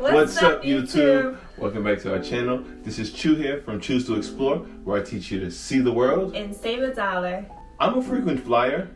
What's up, YouTube? Welcome back to our channel. This is Chu here from Choose to Explore, where I teach you to see the world and save a dollar. I'm a frequent flyer,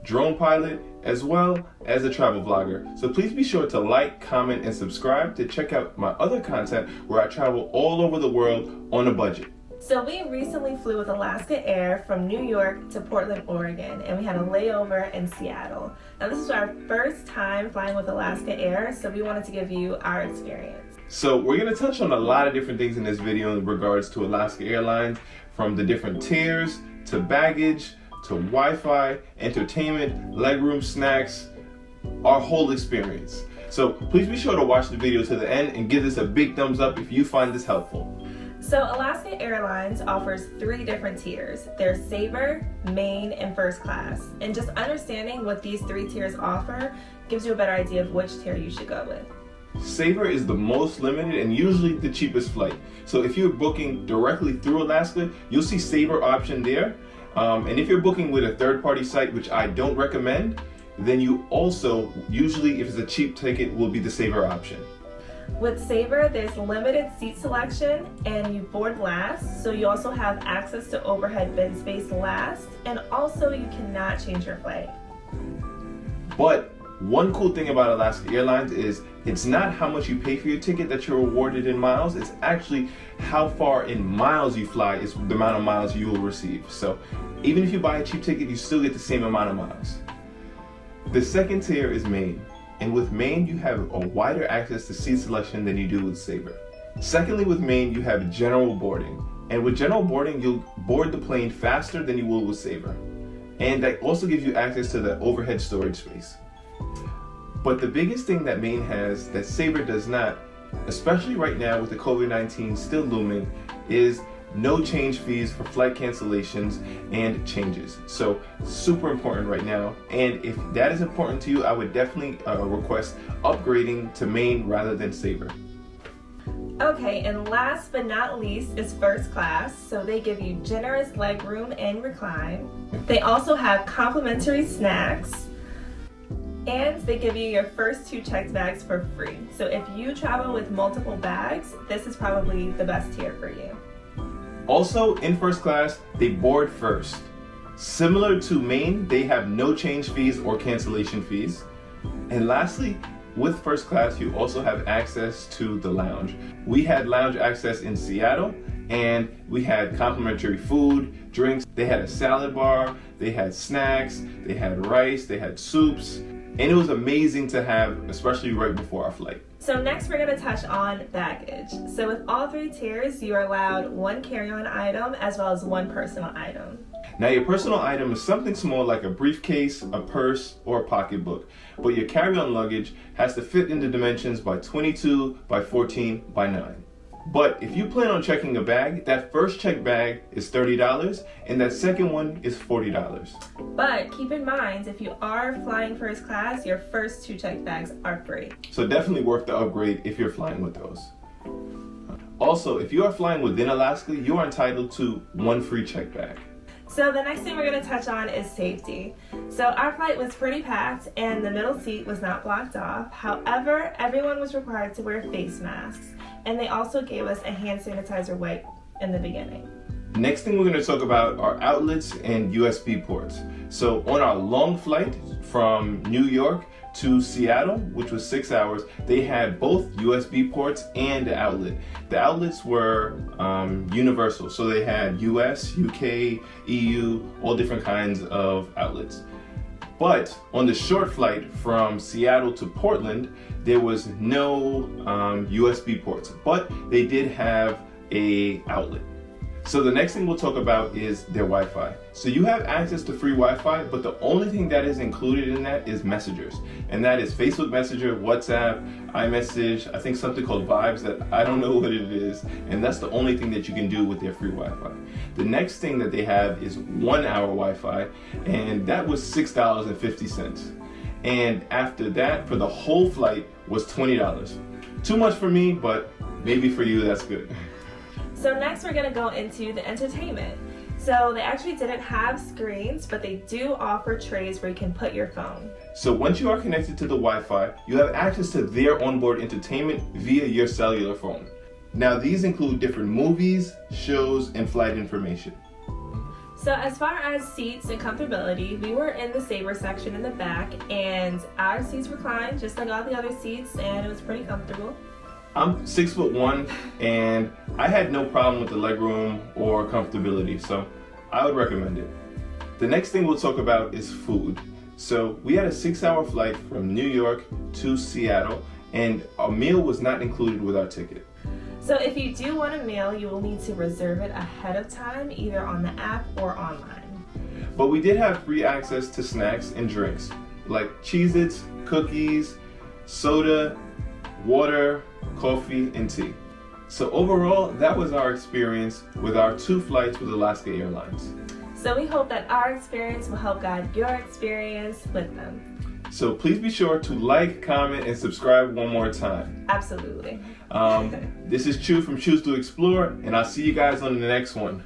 drone pilot, as well as a travel vlogger. So please be sure to like, comment, and subscribe to check out my other content where I travel all over the world on a budget. So we recently flew with Alaska Air from New York to Portland, Oregon, and we had a layover in Seattle. Now this is our first time flying with Alaska Air, so we wanted to give you our experience. So we're going to touch on a lot of different things in this video in regards to Alaska Airlines, from the different tiers, to baggage, to Wi-Fi, entertainment, legroom, snacks, our whole experience. So please be sure to watch the video to the end and give this a big thumbs up if you find this helpful. So Alaska Airlines offers 3 different tiers. There's Saver, Main, and First Class. And just understanding what these 3 tiers offer gives you a better idea of which tier you should go with. Saver is the most limited and usually the cheapest flight. So if you're booking directly through Alaska, you'll see Saver option there. And if you're booking with a third-party site, which I don't recommend, then you also, usually if it's a cheap ticket, will be the Saver option. With Saver, there's limited seat selection and you board last, so you also have access to overhead bin space last, and also you cannot change your flight. But one cool thing about Alaska Airlines is it's not how much you pay for your ticket that you're awarded in miles, it's actually how far in miles you fly is the amount of miles you will receive. So even if you buy a cheap ticket, you still get the same amount of miles. The second tier is Main. And with Main, you have a wider access to seat selection than you do with Saver. Secondly, with Main, you have general boarding. And with general boarding, you'll board the plane faster than you will with Saver. And that also gives you access to the overhead storage space. But the biggest thing that Main has that Saver does not, especially right now with the COVID-19 still looming, is no change fees for flight cancellations and changes. So super important right now. And if that is important to you, I would definitely request upgrading to Main rather than Saver. Okay, and last but not least is First Class. So they give you generous legroom and recline. They also have complimentary snacks. And they give you your first 2 checked bags for free. So if you travel with multiple bags, this is probably the best tier for you. Also, in First Class, they board first. Similar to Main, they have no change fees or cancellation fees. And lastly, with First Class, you also have access to the lounge. We had lounge access in Seattle, and we had complimentary food, drinks. They had a salad bar, they had snacks, they had rice, they had soups. And it was amazing to have, especially right before our flight. So next we're going to touch on baggage. So with all 3 tiers, you are allowed 1 carry-on item as well as 1 personal item. Now your personal item is something small like a briefcase, a purse, or a pocketbook. But your carry-on luggage has to fit in the dimensions by 22 by 14 by 9. But if you plan on checking a bag, that first checked bag is $30 and that second one is $40. But keep in mind, if you are flying First Class, your first 2 checked bags are free. So definitely worth the upgrade if you're flying with those. Also, if you are flying within Alaska, you are entitled to 1 free checked bag. So the next thing we're going to touch on is safety. So our flight was pretty packed and the middle seat was not blocked off. However, everyone was required to wear face masks, and they also gave us a hand sanitizer wipe in the beginning. Next thing we're going to talk about are outlets and USB ports. So on our long flight from New York to Seattle, which was 6 hours, they had both USB ports and the outlet. The outlets were universal, so they had US, UK, EU, all different kinds of outlets. But on the short flight from Seattle to Portland, there was no USB ports, but they did have an outlet. So the next thing we'll talk about is their Wi-Fi. So you have access to free Wi-Fi, but the only thing that is included in that is messengers. And that is Facebook Messenger, WhatsApp, iMessage, I think something called Vibes that I don't know what it is. And that's the only thing that you can do with their free Wi-Fi. The next thing that they have is 1 hour Wi-Fi, and that was $6.50. And after that, for the whole flight, was $20. Too much for me, but maybe for you, that's good. So next we're going to go into the entertainment. So they actually didn't have screens, but they do offer trays where you can put your phone. So once you are connected to the Wi-Fi, you have access to their onboard entertainment via your cellular phone. Now these include different movies, shows, and flight information. So as far as seats and comfortability, we were in the Saver section in the back, and our seats reclined just like all the other seats, and it was pretty comfortable. I'm 6'1", and I had no problem with the legroom or comfortability, so I would recommend it. The next thing we'll talk about is food. So we had a 6-hour flight from New York to Seattle, and a meal was not included with our ticket. So if you do want a meal, you will need to reserve it ahead of time, either on the app or online. But we did have free access to snacks and drinks, like Cheez-Its, cookies, soda, water, coffee, and tea. So overall, that was our experience with our 2 flights with Alaska Airlines. So we hope that our experience will help guide your experience with them. So please be sure to like, comment, and subscribe one more time. Absolutely. This is Chu from Choose to Explore, and I'll see you guys on the next one.